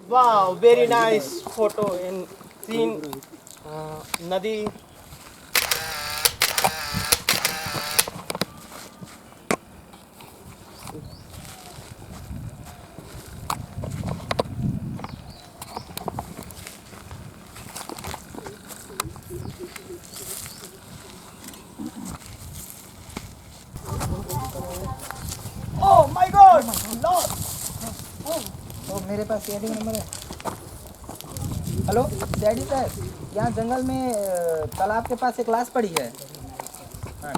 Wow, very nice photo in scene Nadi. Oh my God! Lord! तो मेरे पास daddy number है। Hello daddy sir, यहाँ जंगल में तालाब के पास एक लाश पड़ी है। हाँ।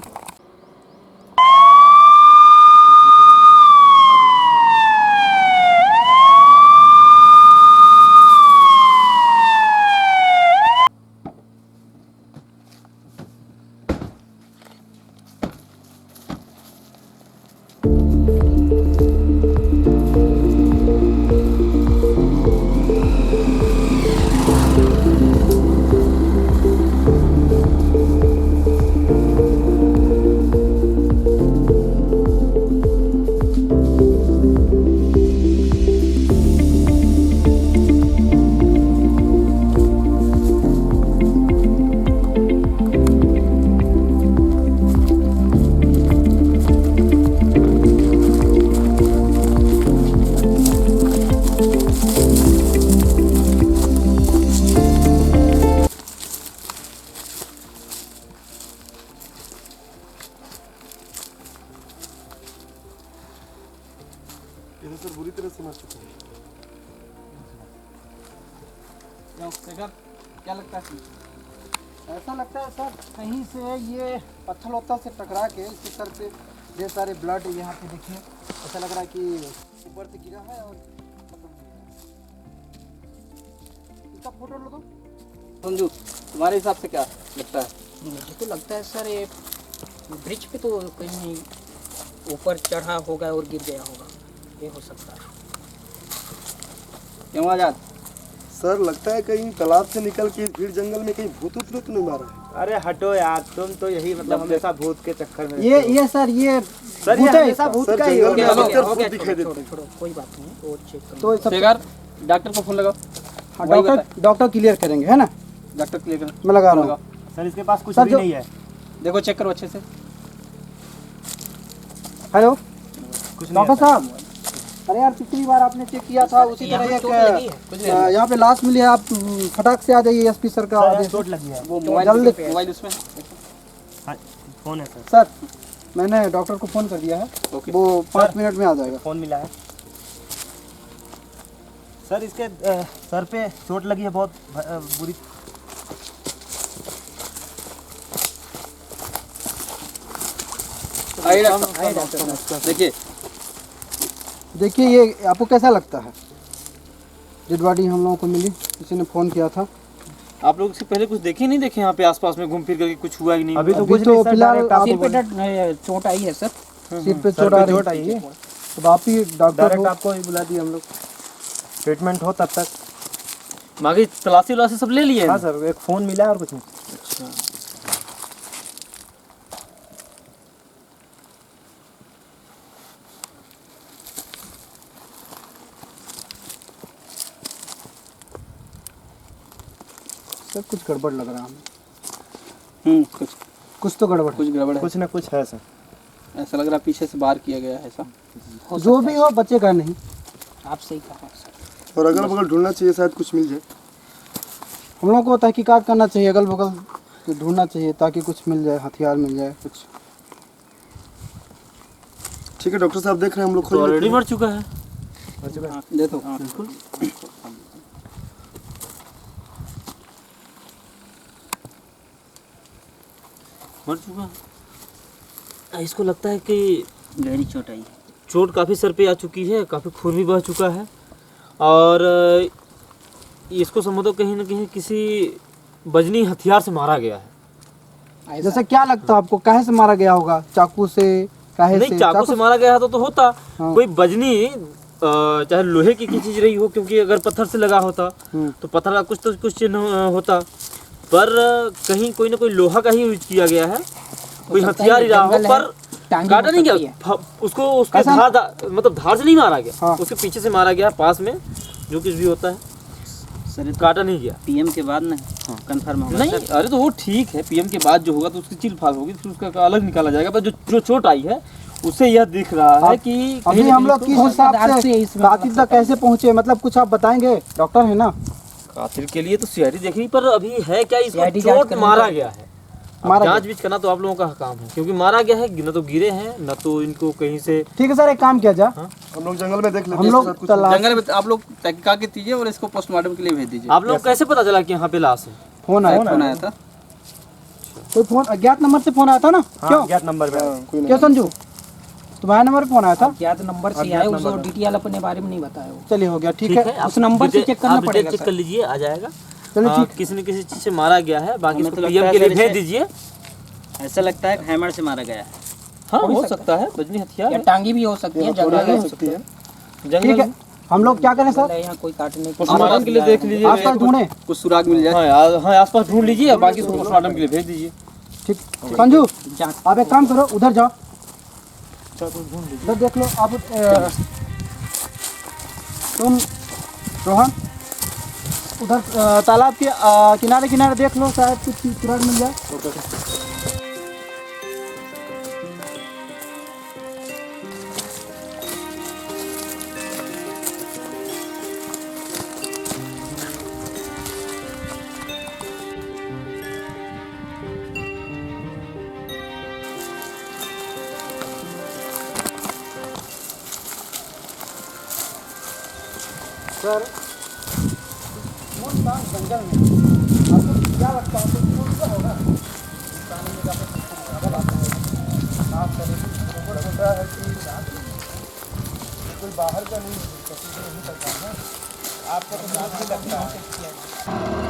ये सर बुरी तरह से मार चुका है। क्या लगता है? ऐसा लगता है सर कहीं से ये पत्थर वत्थर से टकरा के इसके सर पे ढेर सारे ब्लड यहाँ पे देखिए, ऐसा लग रहा है कि ऊपर से गिरा है और इसका फोटो लो तो। संजू, तुम्हारे हिसाब से क्या लगता है? मुझे तो लगता है सर ये ब्रिज पे तो कहीं ऊपर चढ़ा होगा और गिर गया होगा, ये हो सकता है। क्यों आजाद? सर लगता है कहीं तालाब से निकल के भीड़ जंगल में कहीं भूत उत नहीं मारा है। अरे हटो यार, तुम तो यही मतलब हमेशा भूत के चक्कर में ये सर ये सर ये हमेशा भूत सर का ही जंगल में होगा। अक्सर हो गया, भूत दिखाई छोड़ो, देते हैं। छोड़ो, कोई बात नहीं, वो चेक करो। तो सब शेखर, डॉक्टर को फोन लगाओ। हाँ, वही डॉक्टर क्लियर करेंगे, है ना? डॉक्टर क्लियर कर। मैं लगा रहा हूँ। सर इसके पास कुछ सर, भी जो- नहीं है। देखो चेक करो अच्छे से। हेलो कुछ नहीं डॉक्टर है सर। साहब, अरे यार पिछली बार आपने चेक किया था उसी यहाँ तरह चोट लगी है। यहाँ पे लाश मिली है, आप फटाक से आ जाइए, एसपी सर का सर, आदेश है। चोट लगी है। वो जल्दी- मोबाइल उसमें। हाँ, फोन है सर। सर मैंने डॉक्टर को फ़ोन कर दिया है, ओके। वो 5 मिनट में आ जाएगा। फोन मिला है सर। इसके सर पे चोट लगी है बहुत बुरी। आइए डॉक्टर, देखिए देखिए ये आपको कैसा लगता है? डेड बॉडी हम लोगों को मिली, किसी ने फ़ोन किया था। आप लोग इससे पहले कुछ देखे नहीं देखे यहाँ पे आसपास में घूम फिर करके कुछ हुआ कि नहीं? अभी तो अभी कुछ तो नहीं सर, फिलहाल डायरेक्ट आप सिर पे आपको चोट आई है सर। सिर पे सर चोट पे आ चोट रही आई है, तो आप ही डॉक्टर डायरेक्ट हो। आपको ही बुला दिए हम लोग, ट्रीटमेंट हो तब तक। बाकी तलाशी वलाशी सब ले लिए हैं? हाँ सर, एक फ़ोन मिला है और कुछ नहीं। अच्छा। सब कुछ गड़बड़ लग रहा है, कुछ तो गड़बड़ है। कुछ गड़बड़ है। कुछ ना कुछ है सर। ऐसा लग रहा है पीछे से बाहर किया गया है ऐसा। जो भी हो बच्चे का नहीं। आप सही कहा सर। और अगल बगल ढूंढना चाहिए, शायद कुछ मिल जाए। हम लोग को तहकीकात करना चाहिए, अगल बगल तो ढूंढना चाहिए ताकि कुछ मिल जाए, हथियार मिल जाए कुछ। ठीक है डॉक्टर साहब, देख रहे हैं हम लोग तो खोज लेते ऑलरेडी हैं। मर चुका है। देखो बिल्कुल। मर चुका है। इसको लगता है कि गहरी चोट आई है। चोट काफ़ी सर पे आ चुकी है, काफ़ी खून भी बह चुका है और इसको समझो कहीं ना कहीं किसी बजनी हथियार से मारा गया है। जैसे क्या लगता है आपको, काहे से मारा गया होगा? चाकू से, काहे नहीं, से? चाकू से मारा गया तो होता। हाँ। कोई बजनी चाहे लोहे की चीज रही हो, क्योंकि अगर पत्थर से लगा होता तो पत्थर का कुछ चिन्ह होता, पर कहीं कोई ना कोई लोहा का ही यूज किया गया है। कोई हथियार ही रहा हो, पर काटा नहीं गया उसको, उसके मतलब धार से नहीं मारा गया। हाँ। उसके पीछे से मारा गया, पास में जो कुछ भी होता है सर, काटा नहीं गया। पीएम के बाद ना कंफर्म होगा नहीं, अरे तो वो ठीक है, पीएम के बाद जो होगा तो उसकी चिल फाल होगी, फिर उसका अलग निकाला जाएगा। पर जो चोट आई है उससे यह दिख रहा है कि अभी हम लोग किस हिसाब से कातिल तक कैसे पहुंचे, मतलब कुछ आप बताएंगे? डॉक्टर है ना। कातिल के लिए तो सीआईडी देख रही, पर अभी है क्या, इसको CID जांच चोट करनी मारा है। गया है। मारा जांच बीच करना तो आप लोगों का काम है, क्योंकि मारा गया है, न तो गिरे हैं, न तो इनको कहीं से। ठीक है सर, एक काम किया जा, हम लोग जंगल में देख लेते हम हैं, लोग शायद कुछ तलाश। जंगल में आप लोग तहकीकात कीजिए और इसको पोस्टमार्टम के लिए भेज दीजिए। आप लोग कैसे पता चला कि यहाँ पे लाश है? फोन आया, फोन आया था। कोई फोन अज्ञात नंबर से फोन आया था ना? क्यों अज्ञात नंबर पे कोई क्यों संजू, तुम्हारे नंबर पे फोन आया था? अज्ञात नंबर से आया, उसको डिटेल अपने बारे में नहीं बताया वो। चलिए हो गया, ठीक है। आप उस नंबर से डिटेल- चेक करना आप डिटेल पड़ेगा चेक सर। कर लीजिए, आ जाएगा। चलिए ठीक। किसी न किसी चीज से मारा गया है, बाकी हमें इसको तो लगता पीएम है के लिए सर भेज इसे- दीजिए। ऐसा लगता है हैमर से मारा गया है, हाँ, हो सकता है, बजनी हथियार या है। टांगी भी हो सकती है, जंगल हो सकती है। ठीक जंगल है, हम लोग क्या करें सर? यहाँ कोई काटने की पोस्टमार्टम के लिए देख लीजिए। आसपास ढूंढे। कुछ सुराग मिल जाए। हाँ, आसपास ढूंढ लीजिए, बाकी इसको पोस्टमार्टम के लिए भेज दीजिए। ठीक, संजू जांच। आप एक काम करो, उधर जाओ, उधर देख लो आप। तुम रोहन उधर तालाब के किनारे किनारे देख लो, शायद कुछ सुराग मिल जाए। सर जंगल में आपको क्या लगता है, तो कौन सा होगा? कोई बाहर का नहीं, नहीं पता है आपको, तो नाम भी लगता है।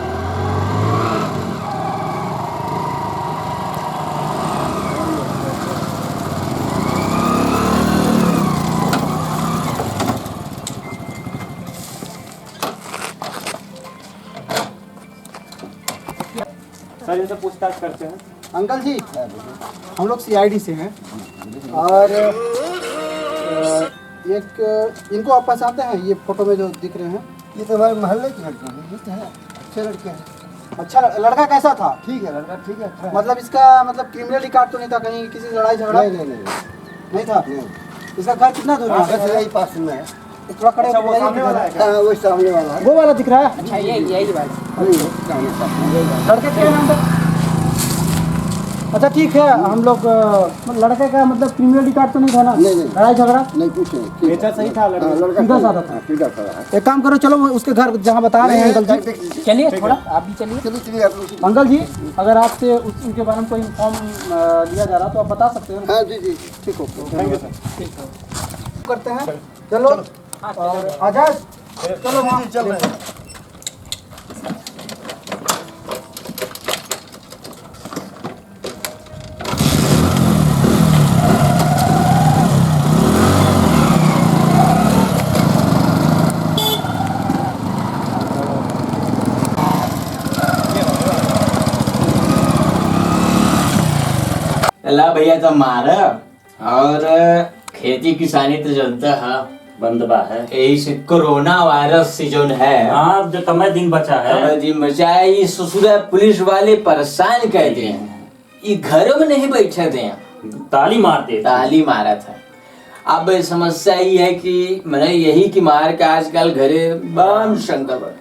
सर, इनसे पूछताछ करते हैं। अंकल जी, हम लोग सीआईडी से हैं और एक इनको आप पहचानते हैं? ये फोटो में जो दिख रहे हैं, ये तो हमारे मोहल्ले की लड़के हैं, ये तो है अच्छे लड़के हैं। अच्छा लड़का कैसा था? ठीक है लड़का, ठीक है, अच्छा है। मतलब इसका मतलब क्रिमिनल रिकॉर्ड तो नहीं था, कहीं किसी से लड़ाई झगड़ा नहीं नहीं नहीं नहीं था? इसका घर कितना दूर है? बस यही पास में है। थोड़ा खड़े अच्छा, वो सामने वाला है क्या? हाँ, वो सामने वाला है। वो वाला दिख रहा है। अच्छा यही बात है। नहीं, सामने सामने। लड़के के नाम पर। अच्छा ठीक है, हम लोग लड़के का मतलब क्रिमिनल रिकॉर्ड तो नहीं था ना? नहीं, नहीं। लड़ाई झगड़ा नहीं कुछ नहीं, नेचर सही था लड़का। हाँ, लड़का सीधा सही साधा था। हाँ, सीधा साधा है। एक काम करो, चलो उसके घर जहाँ बता रहे हैं अंकल जी। देख लीजिए। चलिए थोड़ा आप भी चलिए। चलिए चलिए आप लोग। अंकल जी, अगर आपसे उनके बारे में कोई इन्फॉर्म लिया जा रहा तो आप बता सकते हैं। हाँ जी जी। ठीक हो, थैंक यू सर। करते हैं। चलो और आजाद, चलो वहाँ चल रहे हैं। अल्लाह भैया तो मारा और खेती किसानी तो जनता है बंद बा है। यही से कोरोना वायरस से जो है हाँ अब जो कम दिन बचा है। जी बचा ये ससुरा पुलिस वाले परेशान कहते हैं, ये घरों में नहीं बैठे थे, ताली मारते थे। ताली मारा था। अब समस्या ये है कि मैंने यही की मार के आजकल घरे बम शंकर बन।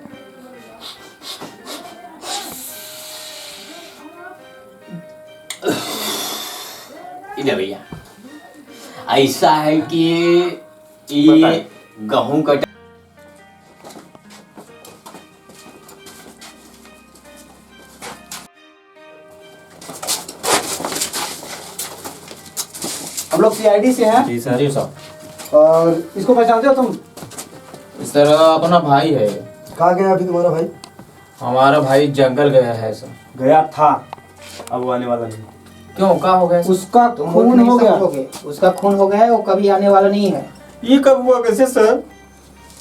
इधर भैया ऐसा है कि ये गेहूं कटा हम लोग सीआईडी से हैं जी सर। जी सर। और इसको पहचानते हो तुम? इस तरह अपना भाई है। कहाँ गया अभी तुम्हारा भाई? हमारा भाई जंगल गया है सर। गया था, अब वो आने वाला नहीं। क्यों, क्या हो गया? उसका खून हो गया। उसका खून हो गया है, वो कभी आने वाला नहीं है। ये कब हुआ? कैसे सर?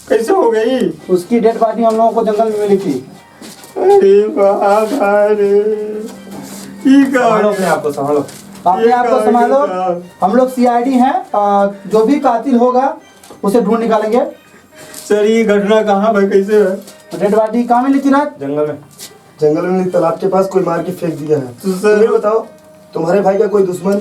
कैसे हो गई? उसकी डेड बॉडी हम लोगों को जंगल में मिली थी। अरे बाबा रे, ये संभालो अपने आप को, संभालो अपने आप को, संभालो। हम लोग सीआईडी हैं, जो भी कातिल होगा उसे ढूंढ निकालेंगे। सर ये घटना कहाँ भाई, कैसे है? डेड बॉडी कहाँ मिली थी रात? जंगल में। जंगल में तालाब के पास कोई मार के फेंक दिया है। तो सर ये बताओ, तुम्हारे भाई का कोई दुश्मन?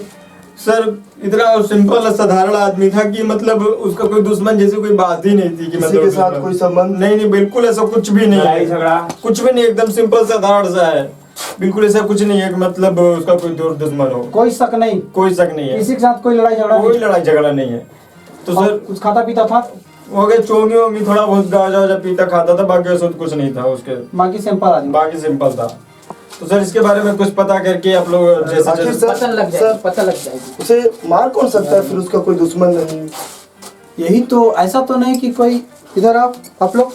सर इतना साधारण साधारण आदमी था कि मतलब उसका कोई दुश्मन जैसी कोई बात ही नहीं थी कि किसी के साथ कोई संबंध? नहीं, बिल्कुल ऐसा कुछ भी नहीं है। झगड़ा कुछ भी नहीं, एकदम सिंपल साधारण सा है। बिल्कुल ऐसा कुछ नहीं है कि मतलब उसका कोई दूर दुश्मन हो। कोई शक नहीं, कोई शक नहीं है, किसी के साथ कोई लड़ाई झगड़ा कोई नहीं। लड़ाई झगड़ा नहीं है। तो और सर कुछ खाता पीता था? हो गया चोंगी वोंगी, थोड़ा बहुत गाजा वाजा पीता खाता था, बाकी ऐसा कुछ नहीं था उसके। बाकी सिंपल आदमी। बाकी सिंपल था। तो सर इसके बारे में कुछ पता करके आप लोग जैसे आखिर जैसे सर, पता लग जाएगी, पता लग जाएगी। उसे मार कौन सकता है फिर? उसका कोई दुश्मन नहीं। यही तो, ऐसा तो नहीं कि कोई, इधर आप लोग,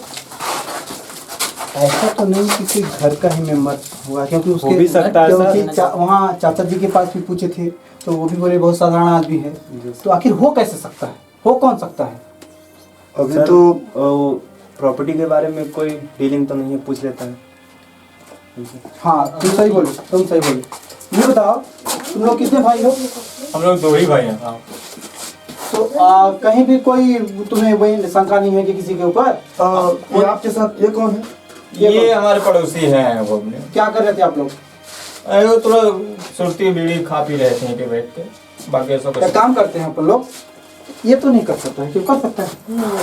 ऐसा तो नहीं कि कोई घर का ही मेंबर हुआ, क्योंकि उसके भी सकता है क्योंकि वहाँ चाचा जी के पास भी पूछे थे तो वो भी बोले बहुत साधारण आदमी है। तो आखिर हो कैसे सकता है, हो कौन सकता है? अभी तो प्रॉपर्टी के बारे में कोई डीलिंग तो नहीं है, पूछ लेता है। हाँ तुम सही बोले, तुम सही बोले। ये बताओ तुम लोग कितने भाई हो? हम लोग दो ही भाई हैं। तो कहीं भी कोई तुम्हें वही शंका नहीं है कि किसी के ऊपर? ये आपके साथ ये कौन है? ये हमारे पड़ोसी हैं। वो क्या कर रहे थे आप लोग? वो थोड़ा सुरती बीड़ी खा पी रहे थे पे बैठ के, बाकी ऐसा क्या कुछ काम करते हैं अपन लोग? ये तो नहीं कर सकता है, क्यों कर सकता है?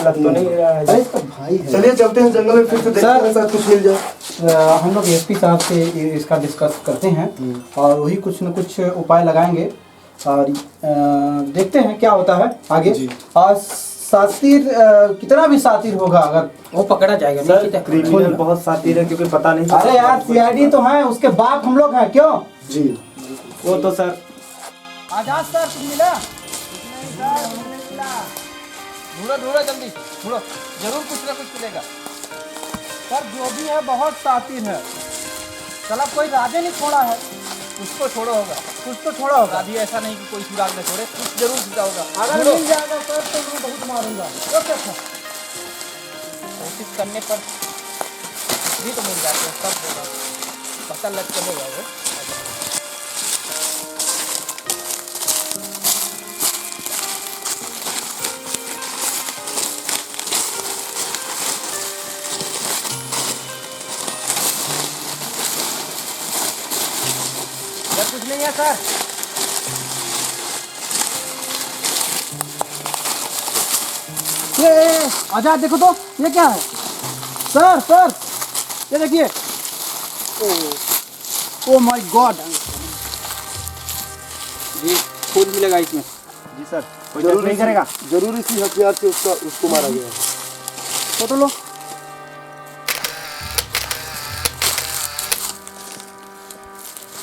लग तो नहीं रहा है। अरे इसका भाई है। चलिए चलते हैं जंगल में, फिर से देखते हैं शायद कुछ मिल जाए। हम लोग एसपी साहब से इसका डिस्कस करते हैं और वही कुछ न कुछ उपाय लगाएंगे और देखते हैं क्या होता है आगे। और सातिर कितना भी सातिर होगा अगर वो पकड़ा जाएगा। सर नहीं क्रिमिनल बहुत साथी है, क्योंकि पता नहीं। अरे यार सीआईडी तो है, उसके बाप हम लोग हैं, क्यों? जी वो तो सर। आजाद सर तुम मिला? ढूंढो ढूंढो जल्दी ढूंढो, जरूर कुछ ना कुछ मिलेगा। सर जो भी है बहुत सातिर है। चला कोई राजे नहीं छोड़ा है, उसको छोड़ो होगा, कुछ तो छोड़ा होगा। अभी ऐसा नहीं कि कोई सुराग न छोड़े, कुछ जरूर सीधा होगा। अगर ढूंढो। मिल जाएगा सर तो मैं बहुत मारूंगा। Okay sir. कोशिश करने पर भी तो मिल जाते हैं, सब होगा, पता लग चलेगा वो। कुछ नहीं है सर। ये आजाद देखो तो, ये क्या है? सर सर ये देखिए। Oh my God. जी फूल मिलेगा इसमें। जी सर, जरूर नहीं करेगा। जरूर इसी हथियार से उसको मारा गया है। फोटो लो।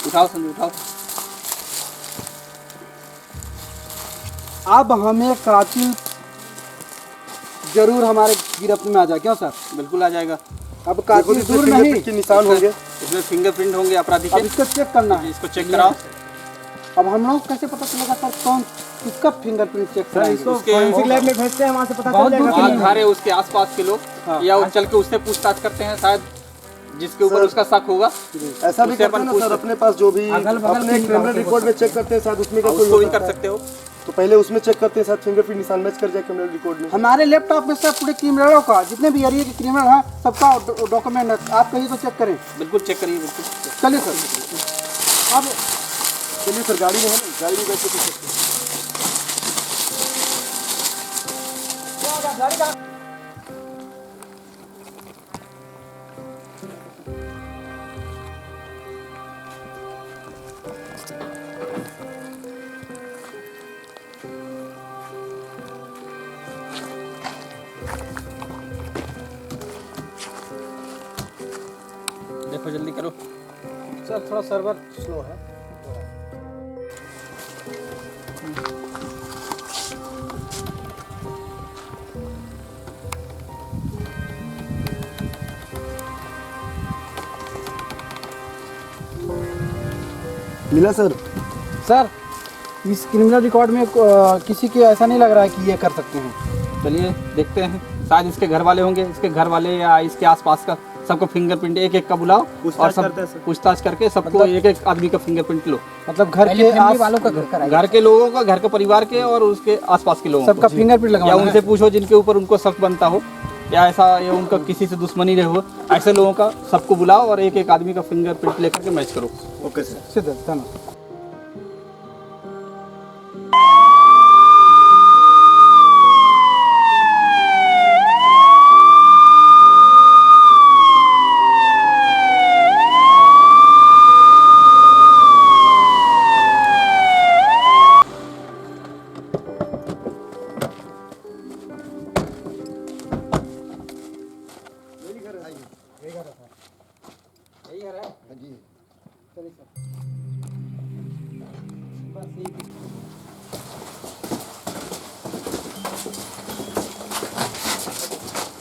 उठाओ संजू उठाओ। अब हमें कातिल जरूर हमारे गिरफ्त में आ जाए, क्यों सर? बिल्कुल आ जाएगा। अब कातिल दूर नहीं, फिंगरप्रिंट के निशान होंगे। इसमें फिंगरप्रिंट होंगे अपराधी अब के। इसको चेक करना है। इसको चेक कराओ। अब हम लोग कैसे पता चलेगा सर कौन किसका फिंगरप्रिंट चेक कराएंगे? इसको फोरेंसिक लैब में भेजते हैं, वहाँ से पता चल जाएगा। आधार है उसके आसपास के लोग, या वो चल के उससे पूछताछ करते हैं, शायद जिसके ऊपर उसका शक होगा ऐसा भी उससे करते हैं ना सर, अपने पास जो भी अपने क्रिमिनल रिकॉर्ड में चेक करते हैं, शायद उसमें का कोई उसको भी हो कर सकता है। सकते हो। तो पहले उसमें चेक करते हैं, शायद फिंगरप्रिंट निशान मैच कर जाए क्रिमिनल रिकॉर्ड में। हमारे लैपटॉप में सब पूरे क्रिमिनलों का, जितने भी एरिया के क्रिमिनल हैं सबका डॉक्यूमेंट है। आप कहिए तो चेक करें। बिल्कुल चेक करिए, बिल्कुल। चलिए सर। अब चलिए सर, गाड़ी में है ना, गाड़ी में बैठ के देख सकते हैं। देखो जल्दी करो। सर थोड़ा सर्वर स्लो है। मिला सर? सर इस क्रिमिनल रिकॉर्ड में किसी के ऐसा नहीं लग रहा है कि ये कर सकते हैं। चलिए देखते हैं, शायद इसके घर वाले होंगे, इसके घर वाले या इसके आसपास का सबको फिंगरप्रिंट एक एक का बुलाओ और सब पूछताछ करके सबको एक एक आदमी का फिंगरप्रिंट लो। मतलब घर के वालों का घर के लोगों का, घर के परिवार के और उसके आसपास के लोगों सबका को। फिंगरप्रिंट या लगाना उनसे पूछो जिनके ऊपर उनको शक बनता हो, या ऐसा या उनका किसी से दुश्मनी रहे हो, ऐसे लोगों का सबको बुलाओ और एक एक आदमी का फिंगरप्रिंट लेकर के मैच करो। Okay sir. सीधा धन्यवाद।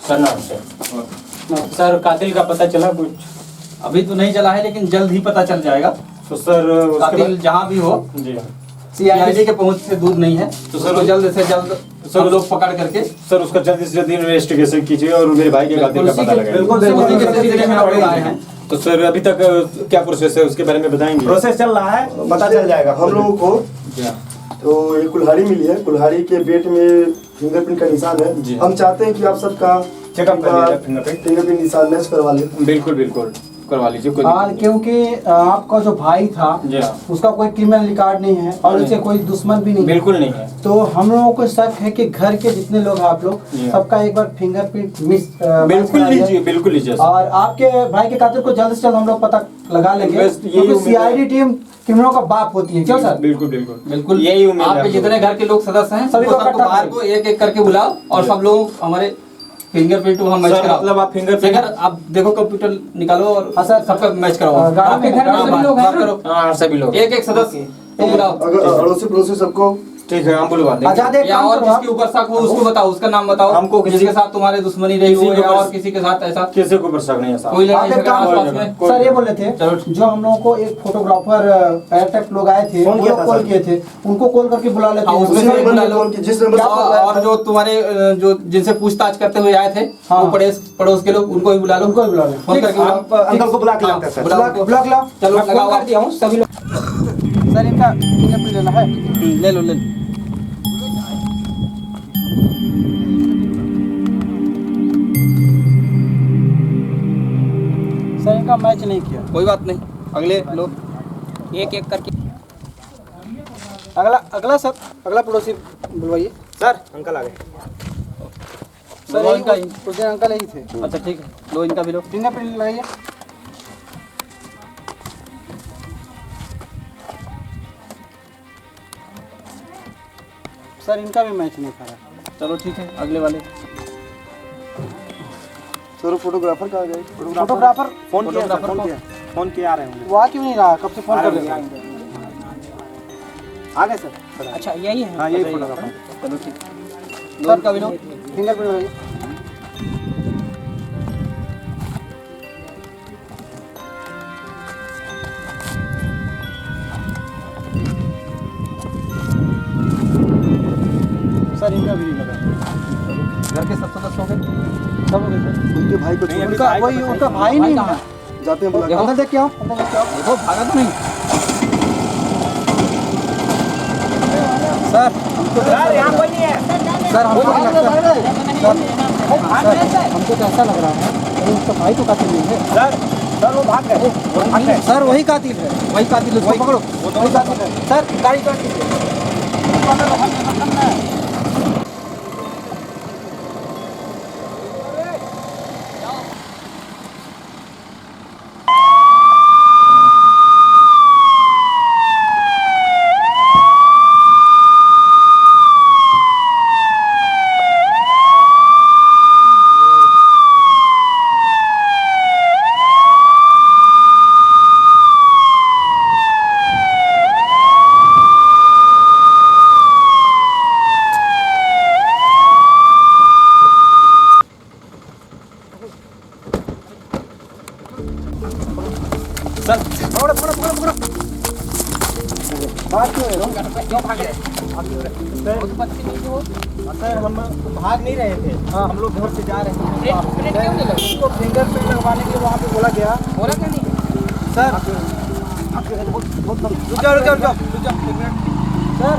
सर नमस्ते। सर कातिल का पता चला कुछ? अभी तो नहीं चला है, लेकिन जल्द ही पता चल जाएगा। तो सर उसके कातिल जहाँ भी हो, जी सीआईडी के पहुंच से दूर नहीं है, तो सर जल्द से जल्द सब लोग पकड़ करके सर उसका जल्दी से जल्दी इन्वेस्टिगेशन कीजिए और मेरे भाई के कातिल का पता लगाइए। उसी के सिलसिले में हम लोग आए हैं। तो सर अभी तक क्या प्रोसेस है उसके बारे में बताएंगे? प्रोसेस चल रहा है, पता चल जाएगा हम लोगों को। तो ये कुल्हाड़ी मिली है, कुल्हाड़ी के पेट में फिंगरप्रिंट का निशान जी। है। हम चाहते हैं कि आप सबका चेकअप करिए फिंगरप्रिंट। फिंगरप्रिंट निशान मैच करवा लें। बिल्कुल बिल्कुल करवा लीजिए, कोई हाँ, दिक्कत क्योंकि आपका जो भाई था जी हाँ। उसका कोई क्रिमिनल रिकॉर्ड नहीं है और उससे कोई दुश्मन भी नहीं है। बिल्कुल नहीं है। तो हम लोगों को शक है कि घर के जितने लोग हैं आप लोग जी। सबका एक बार फिंगरप्रिंट बिल्कुल लीजिए, बिल्कुल लीजिए सर। और आपके भाई के कातिल को जल्द से जल्द हम लोग पता लगा लेंगे, बस यही क्योंकि उम्मीद है। सीआईडी टीम क्रिमिनलों का बाप होती है। क्यों सर? बिल्कुल बिल्कुल बिल्कुल यही उम्मीद है आपके आप लोगों जितने घर के लोग सदस्य हैं सभी सबको को सबको इकट्ठा बाहर करें। को एक एक करके बुलाओ और सब लोग हमारे फिंगरप्रिंट को हम मैच सर, कराओ। मतलब आप फिंगरप्रिंट आप देखो कंप्यूटर निकालो और हाँ सर, सबका मैच कराओ। गाड़ी आपके में घर में सभी लोग हैं ना? हाँ सभी लोग। एक एक सदस्य को बुलाओ। अगर अड़ोसी पड़ोसी सबको ठीक है, हम बुलवा देंगे। आजाद एक या काम और करो आप। जिसके ऊपर शक हो उसको बताओ, उसका नाम बताओ। हमको जिसके साथ तुम्हारे दुश्मनी रही हो किसी के या ऊपर- और किसी के साथ ऐसा किसी को शक नहीं है साहब। कोई आप लड़ाई एक झगड़ा काम आसपास करो। में। कोई सर ये नहीं। बोल रहे थे, चलो। जो हम लोगों को एक फोटोग्राफर एयरटेक लोग आए थे, फोन वो किया लोग था कॉल सर। किए थे, उनको कॉल करके बुला लेते हाँ, हैं। उसमें उसी से नंबर बुला पे लो। कॉल की, जिस नंबर से और जो तुम्हारे जो जिनसे पूछताछ करते हुए आए थे हाँ। वो पड़ोस के लोग, उनको भी बुला लो। उनको भी बुला लो। फोन करके बुलाओ। आप अंकल को बुला के लाते हैं सर। बुलाओ उनको। ब्लॉक लाओ। चलो, मैं फोन लगाओ कर आप। दिया हूँ सभी लोग। सर इनका फिंगरप्रिंट लेना है। ले लो ले लो। सर इनका मैच नहीं किया। कोई बात नहीं, अगले लोग एक एक करके अगला अगला सर, अगला पड़ोसी बुलवाइए। सर अंकल आ गए। सर बुलवाओ इनका यही उस दिन अंकल यही थे। अच्छा ठीक है, लो इनका भी लो। फिंगरप्रिंट लगाइए। सर इनका भी मैच नहीं खा रहा। चलो ठीक है, अगले वाले। सर फोटोग्राफर कहाँ गए? फोटोग्राफर फोन किया सर, फोटोग्राफर फोन को- किया, फोन किया, आ रहे होंगे। वो आ क्यों नहीं रहा? कब से फोन कर रहे हैं? आ गए सर। अच्छा यही है। हाँ, यही फोटोग्राफर। चलो ठीक, लो इनका भी लो। फिंगरप्रिंट लगाइए। सर इनका भी नहीं लगा। घर के सब सदस्य हो गए। सब हो गए सर। उनके भाई को नहीं, अभी उनका भाई को वही बताइए। उनका भाई नहीं है। जाते हैं बुला देखो। अंदर देख के आओ, अंदर देख के आओ। देखो भागा तो नहीं। सर हमको यहाँ कोई नहीं है। सर हमको क्या लगता है, सर हमको तो ऐसा लग रहा है कहीं उसका भाई तो कातिल नहीं है। सर वो भाग गए। सर वही कातिल है, वही कातिल, उसको पकड़ो। वही कातिल है। सर गाड़ी काट दीजिए। भाग क्यों रहे हो? क्यों भाग रहे? सर हम भाग नहीं रहे थे, हम लोग घर से जा रहे थे। ब्रेक क्यों नहीं लगा? उसको फिंगरप्रिंट लगवाने के लिए वहाँ पे बोला गया। बोला क्या नहीं? सर रुक जाओ, एक मिनट। सर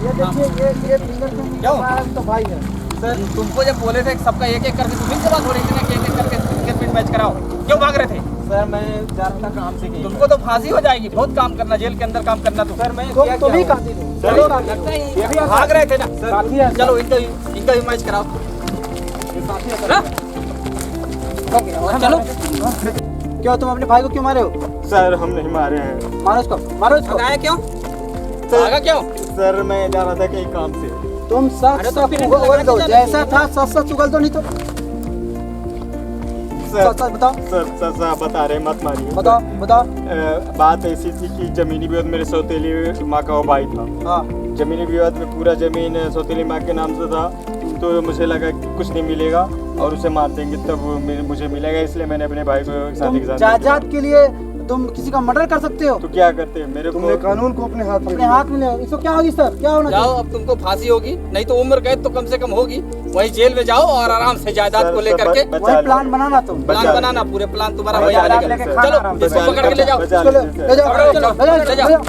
ये देखिए, ये फिंगरप्रिंट क्यों? तो भाई है। सर तुमको जब बोले थे सबका एक एक करके तुम्हें से बात हो रही थी ना कि एक एक करके फिंगरप्रिंट मैच कराओ, क्यों भाग रहे थे? सर मैं जा रहा था काम से। तुमको तो फांसी हो जाएगी, बहुत काम करना, जेल के अंदर काम करना। तुम सर मैं तो भी कातिल हूँ। चलो भाग रहे थे ना। साथी है। चलो इनका भी मैच कराओ। ना? चलो क्यों तुम अपने भाई को क्यों मारे हो? सर हम नहीं मारे हैं मारो उसको, मारो उसको। भगाया क्यों? भागा क्यों? सर मैं जा रहा था कहीं काम से। तुम सच अरे तो सच फिर उगल दो, जैसा था सच सच उगल दो, नहीं तो सर सच सच बताओ, सर बता रहे मत मारिए। बताओ बताओ। बात ऐसी थी कि जमीनी विवाद मेरे सौतेली माँ का वो भाई था। हाँ जमीनी विवाद में पूरा जमीन सौतेली माँ के नाम से था, तो मुझे लगा कि कुछ नहीं मिलेगा और उसे मार देंगे तब मुझे मिलेगा, इसलिए मैंने अपने भाई को शादी के तुम साथ। जायदाद के लिए तुम किसी का मर्डर कर सकते हो? तो क्या करते हैं मेरे तुमने को? कानून को अपने हाथ में अपने हाथ में ले। इसको क्या होगी सर, क्या होना जाओ, चाहिए? अब तुमको फांसी होगी, नहीं तो उम्र कैद तो कम से कम होगी। वही जेल में जाओ और आराम से जायदाद को लेकर के वही प्लान बनाना तुम। प्लान बनाना, पूरे प्लान तुम्हारा वही बचा बनेगा। लेंगे, सर। चलो बचा इसको पकड़ के ले जाओ। इसको ले जाओ, चलो, ले जाओ, ले जाओ।